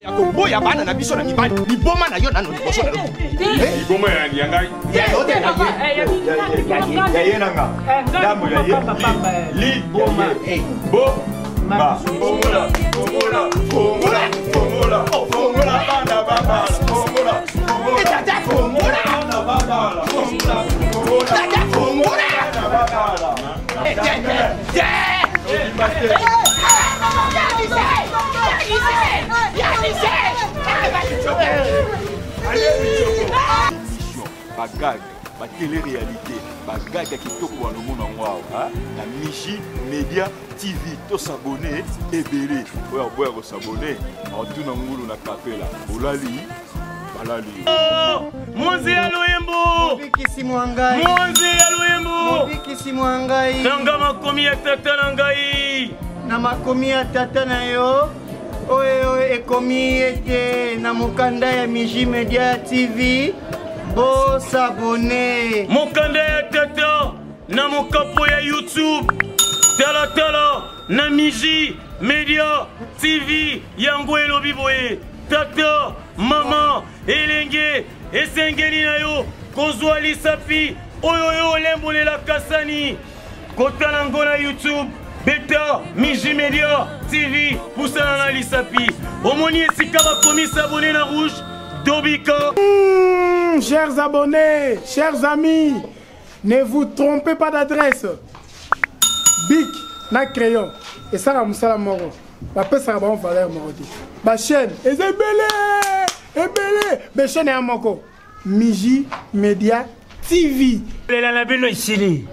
Boya bana na biso na mibali ni boma na yo na no liboso na yo ni boma ya nyangai ya yote na ye ya nanga damu ya ye li boma bo ba fongola fongola fongola fongola fongola banda baba fongola fongola fongola banda baba fongola fongola fongola bagag, ba télé-réalité, bagag qui toko à nous mon na Miji Media TV, to s'abonner et belé. Ouais, on s'abonner. En tout na ngulu na kapela. Olali, balali. Mozi aloyembo. Bikisi mwangai. Mozi aloyembo. Bikisi mwangai. Nanga makomi ya tata nangai. Na makomi ya tata na yo. Oye ekomi ete na mukanda ya Miji Media TV. Bo s'abonner. Mukanda ya tata na mukapo ya YouTube. Tala na Miji Media TV yango elobi boye. Tata, mama, elenge, esengeli na yo, kozwa lisapi, oyo lembole la kasani. Kotala ngo na YouTube, beta, Miji Media TV, poussana na lisapi. Omoni esika bakomi s'abonner na rouge, Dobika. Chers abonnés, chers amis, ne vous trompez pas d'adresse. Bic, na crayon, et ça la moussala moro. Ma pèse ça va en valeur mordi. Ma chaîne, et c'est belé, ma chaîne est à moko. Miji Media TV. Lela na bino isili.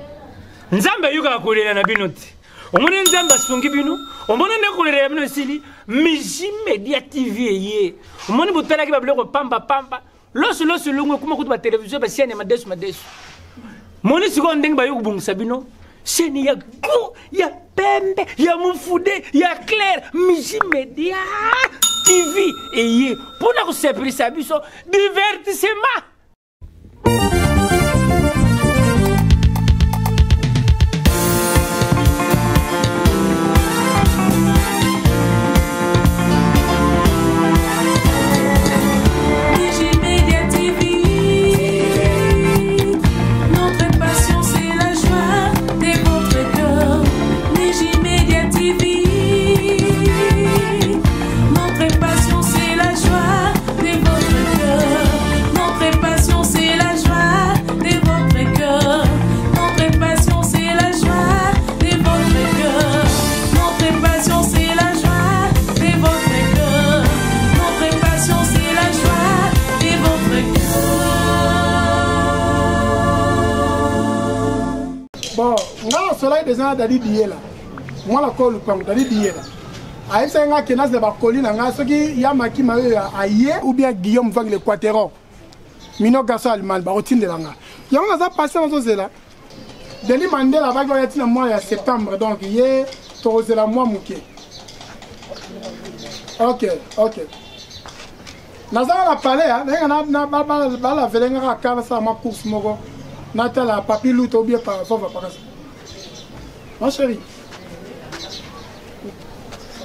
Nzamba yuka kolela na bino ti. Omone nzamba songi bino. Omone ne kolela bino isili. Miji Media TV ye. Omone botala ki bablo ko pamba. Loso lungu kuma kutu ba télévision ba chaîne madesu. Moni siko ndenge ba yuku bungisa bino. Chaîne ya go, ya pembe, ya mufude, ya clair, Miji Media TV et pour nous séparer ça biso divertissement. Bon, on a soleil des gens d'Ali Diela. Moi la colle comme d'Ali Diela. Aïe, c'est un gars qui n'a pas collé dans la qui Yamaki Marie aïe ou bien Guillaume Vang le Quateron. Mino garçon allemand, barotine de l'anga. Il y a un passé dans ce là. Denis Mandela va gagner le mois de septembre, donc hier, c'est la mois mouquet. Ok. Nazara la palais, hein, la velenga à ça ma course mogo. Natala papi louto bien par ça. Ma chérie.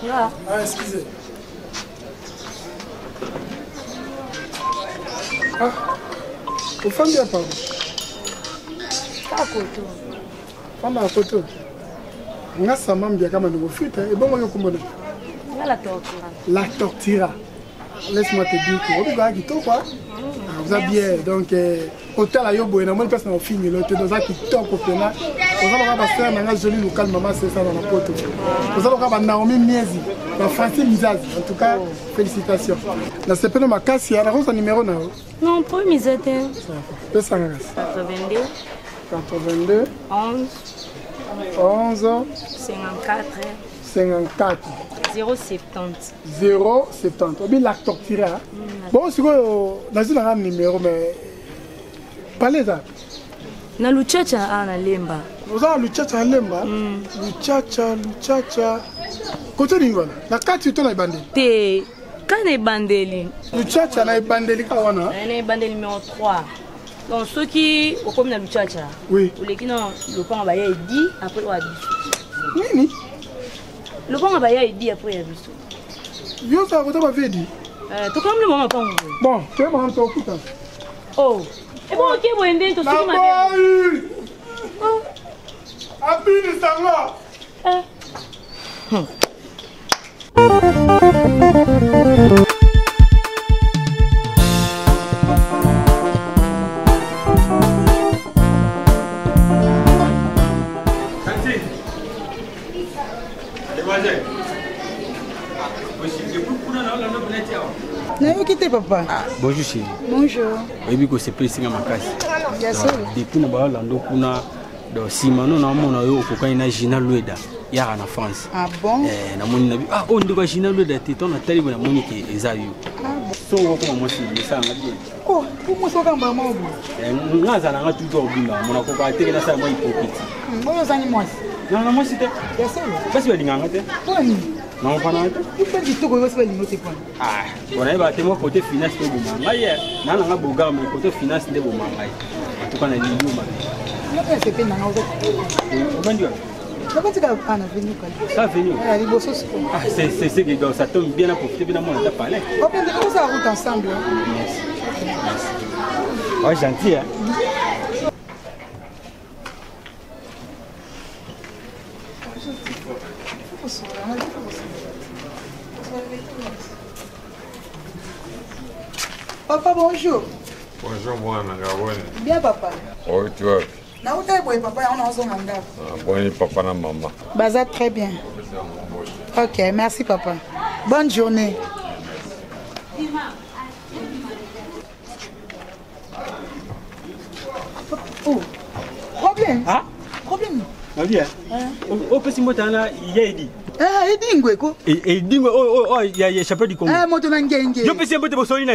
Là. Ah, excusez. Ah, au fond bien pas. Pas koto. Femme à koto. On a sa maman bien comme un fuite et bon moi comment. La tortura. La tortura. Laisse-moi te dire que vous avez tout quoi. Vous avez bien donc hôtel à Yobo et normalement personne n'a fini l'hôtel dans un qui top au final. Vous allez avoir ça dans un joli local maman c'est ça dans la pote. Vous allez avoir Naomi Miezi, la Francine Mizazi. En tout cas, félicitations. La CPN ma casse il y a un numéro là. Non, pas Mizete. 82 11 54 070. Bien la tortura. Bon, c'est quoi dans un numéro mais parlez ça. Na luchacha ana lemba. Vous avez luchacha lemba. Luchacha. Côté n'ingwana. La carte tu na bandeli. Te kana bandeli. Luchacha na bandeli ka wana. Na bandeli numéro 3. Donc ceux qui au comme na luchacha. Oui. Les qui non le pan ba ya dit après wa dit. Nini? Le pan ba ya dit après ya biso. Yo ça vous avez dit. Tu comme le moment pas. Bon, tu es mon ton coup. Oh. Et bon, OK, vous endez tout ce Abini sanga. Papa. Bonjour chérie. Bonjour. Oui, que c'est précis à ma casse. Bien sûr. Depuis nous avons l'ando kuna do simano na mona yo okokani na Gina Lueda ya na France. Ah bon? Na moni na bi on ndiko Gina Lueda te ton na tali na moni ke ezayo. Ah bon. So ko mo si ça ngadi. Oh, pour so ka mama obo. Ngaza na ngatu to bimba mona ko ka te na sa mo hypocrite. Moi zani moi. Non moi c'était. Bien sûr. Basi ba dinganga te. Boni. Non pas na te. Il fait du tout ko se lingo te point. Ah, on a battu moi côté finance to bomanga hier. Na nga boga mais côté finance de bomanga. En tout cas na lingo ma. C'est pas dans nos Comment dire? Ça va être à venir quoi. Ça venir. Les bossos. Ah c'est que ça tombe bien à profiter bien moi on t'a parlé. On peut faire ça route ensemble. Merci. Ouais gentil hein. Papa bonjour. Bonjour moi Nangabone. Bien papa. Oui tu vois. Na uta boy papa on a son manga. Bon papa na maman. Baza très bien. OK, merci papa. Bonne journée. Oh. Problème? Ah? Problème. Na bien. O pesi mota na yedi. Ah, edingwe ko. Et dingo oh ya chapelle du Congo. Ah, moto na ngenge. Yo pesi mota bosoli na.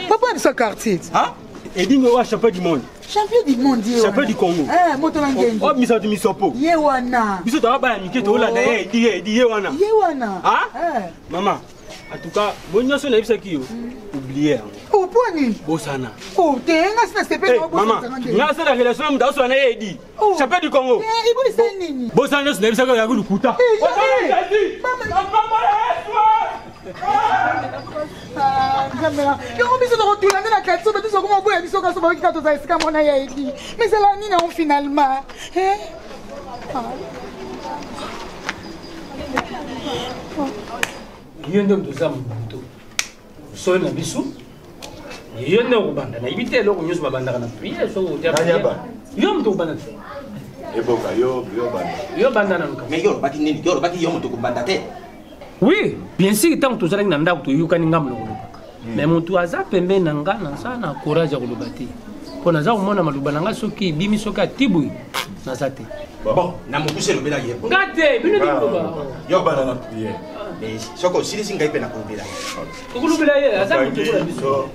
Papa de ce quartier. Ah? Et dingo wa chapelle du monde. Champion du monde. Chapelle du Congo. Ah, moto na ngenge. Oh miso tu misopo. Ye wana. Biso ta ba ni keto la na ye wana. Ye wana. Ah? Maman. En tout cas, bonne chose na bisa ki yo. Oublier. Oh, poni. Bosana. Oh, te nga sina sepe na maman. Nga sa la relation na mudaso na yedi. Chapelle du Congo. Eh, ibo isa nini? Bosana na bisa ya kulukuta. Yo biso to rotula na katso ba biso ko boya biso ka so ba ki ka to za esika mona ya edi. Mais c'est la nini on finalement. Yende mtuza mbuto. So na bisu. Yende ubanda na ibite lo kunyoso babanda na prière so utia. Yo mtu ubanda. Eboka yo banda. Yo banda na nuka. Mais yo baki nini? Yo baki yo mtu kubanda te. Oui, bien sûr tant to zala na ndako to yuka ni ngamlo kuluba. Mais mutu aza pembe na ngana sana courage ya kulubati. Pona za umona maluba nanga soki bimi soka tibu na zate. Bon, na mukuse lo bela yebo. Ngate, bino dikuba. Yo banda na prière. Mais soko sili singa ipe na kulubela. Kulubela ye aza mutu kula biso.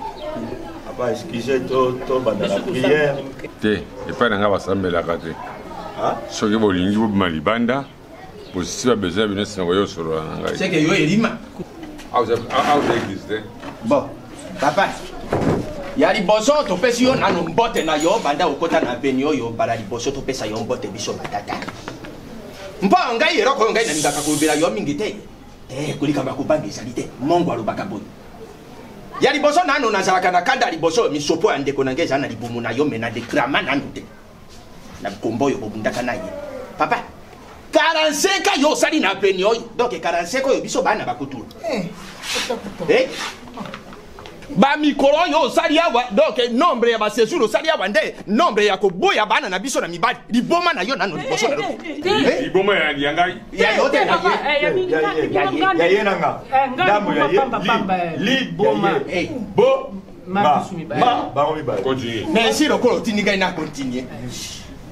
Apa excuse to banda na prière. Te, et pas nanga basambela kate. Ah? Soki bolingi bo malibanda. Si tu as besoin de venir sur le solo. C'est que yo erima. Ah vous existez. Bon, papa. Ya liboso to pesi yo nanu mbote na yo banda okota na benyo yo bala liboso to pesa yo mbote biso batata. Mpa ngai eroko ngai na ngaka kubela yo mingi te. Kulika bakubanga ezalite. Mongo alobaka boy. Ya liboso nanu nazalaka na kanda liboso misopo ya ndeko na ngeza na libumu na yo mena de krama nanu te. Na kombo yo bobundaka na ye. Papa. 45 yo sali na peni oyo. Donc 45 yo biso bana bakutulu. Ba mikoro yo sali awa donc nombre ya ba séjour sali awa nde nombre ya koboya bana na biso na mibali. Liboma na yo nanu liboso na yo. Liboma ya ndiangai. Ya yo te na ye. Ya ye nanga. Ndambo ya ye. Liboma. Bo ma ba mi ba. Continue. Mais si le kolo tiniga na continue.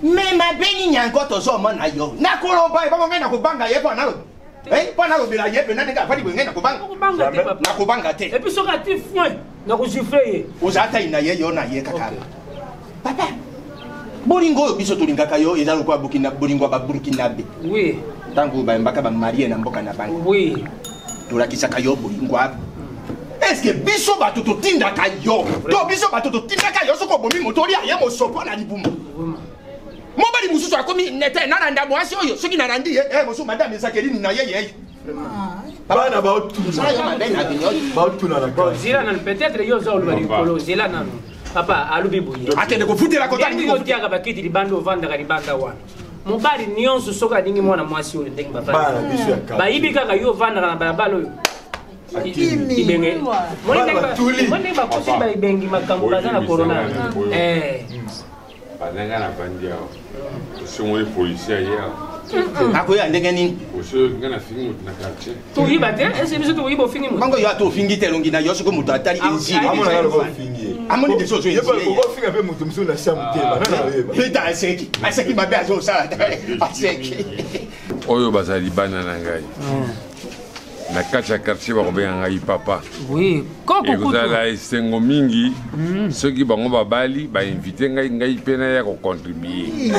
Mais ma beni nyango to zo mona yo. Na kolomba e ba ngena kubanga ye pa na lo. Pa na lo bila ye pe na ndeka pa di ngena kubanga. Na kubanga te. Et puis so ka ti fouin na ko gifler ye. Ozata ina ye yo na ye kaka. Papa. Bolingo yo biso tulingaka yo eza lokwa Burkina bolingo ba Burkinabe. Oui. Tangu ba mbaka ba marié na mboka na bango. Oui. Tulakisaka yo bolingo ab. Est-ce que biso ba tuto tinda ka yo? To biso ba tuto tinda ka yo soko bomi motori ya mo sopo na libumu. Mobali mususu akomi nete nana ndamwasi oyo soki nanandi mosu madame Zakerini na yeye. bana baotuna zila nanu peut-être yo za oluba likolo zila nanu papa alubi boye akende kofutela kotali otiaka bakiti libanda ovandaka libanda wana mobali nyonso soki alingi mwana mwasi oyo ndenge bayibi kaka yo ovandaka na balabala oyo ibenge ndenge bakosi baibengi makambo baza na corona bazanga na bandi awa osongoli policier aye akoya ndenge nini osonga na fingi moto na quartier toyiba te ese biso toyiba ofingi moto bango yo ata ofingi te elongi na yo soki moto atali enzili amoni deso ozo ofinga mpe moto mosusu na sia motema peta aseki mabe azosala aseki oyo bazali bana na ngai na kati ya quartier bakobenga ngai papa ekozala esengo mingi soki bango babali bainvite ngai mpe naya kocontribue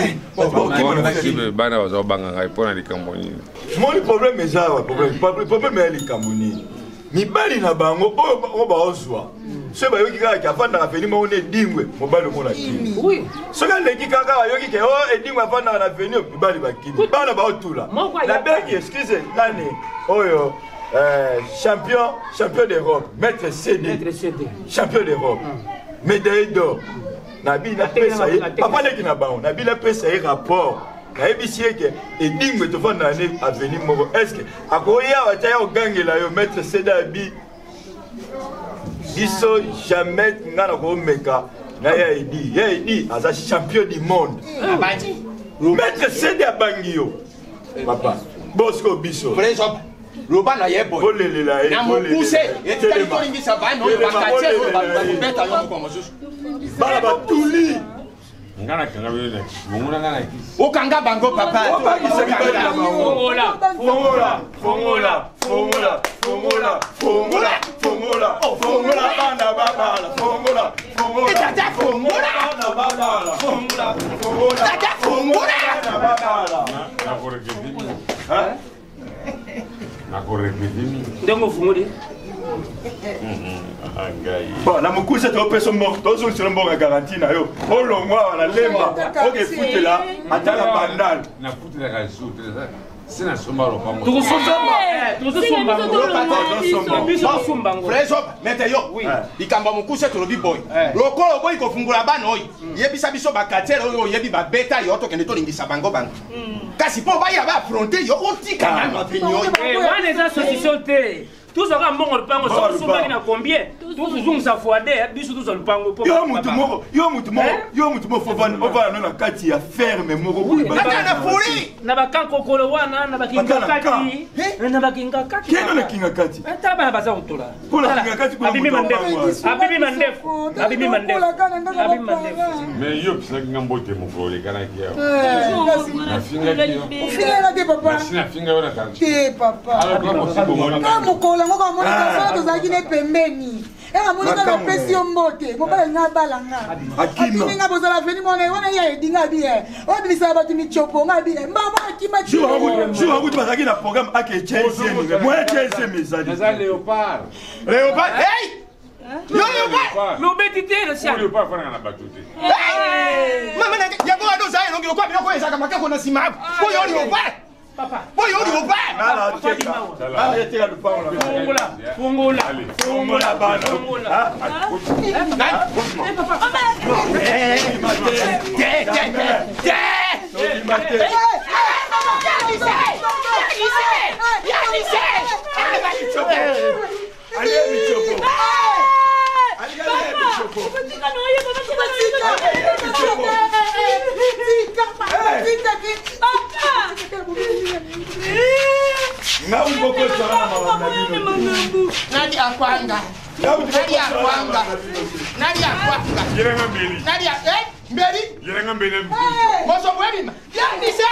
bana baza kobanga ngai mpo na likambo nini moni probleme eza awa probleme ya likambo nini mibali na bango oyo baozwa soki bayoki kaka afandaka veni moko na edingwe mobali omona kimi soki aleki kaka bayoki ke o edingwe afandaka na veni mibali bakimi bana baotula nabeki excuse nani oyo champion d'Europe, maître CD, champion d'Europe, médaille d'or. Nabi na pesa ye, papa leki na bango, nabi na pesa ye rapport. Na ebisi yeke edingwe to fanda na avenir moko. Est-ce que akoya wataya ogangela yo maître CD abi biso jamais ngana ko meka na ya edi aza champion du monde. Maître CD abangi yo. Papa, Bosco biso. loba na ye boy na mopuse etikali kolingisa bana oyo bakatie oyo bakubeta yo moko mosusu bana batuli ngana kanga bene ngona ngana okanga bango papa fongola bana babala fongola ndenge ofungoli bon na mokuse topesa moko tozongisela mboka ya garanti na yo olongwa na lemba okefutela atala bandala nafutelaka suti sina somba lopango mete yo likambo mokuse tolobi boy lokolo boyi kofungula bana oyo yebisa biso bakatiere oyo oyebi babeta yo tokende tolingisa bango kasi mpo baya baafronte yo otika nano apeni oyo wana eza solution te tuzaka mbongo lupango sokusumbaki na combien tuzungisa fuade biso tuza lupango yo mutu moko ovana na kati ya ferme moko na bakankokolo wana na bakingakati na bakingakati keno na kingakati ata bana baza kotola abibi mandefu mais yo pisaki nga mbote mokolo lekanaki yawo ofingelaki papa nafinga yo na kanti yango kamona kasala tozalaki ne pembeni engamoni kaka pesi yo mbote mobala nga balanga akimi nga bozala veni mona wana ya edinga biye obimisala bato michopo nga biye mbama akima jour akuti bazalaki na programme ake chelsea moya chelsea mezali eza léopard hey yo léopard lobeti te le sia léopard fana na bato te mama na yango ado za elongi lokwa biloko ezaka makako na nsima apo po yo léopard papa boy on yo ba fungola bana Nadi akwanga. Mberi. Moso mwebima. Yanise.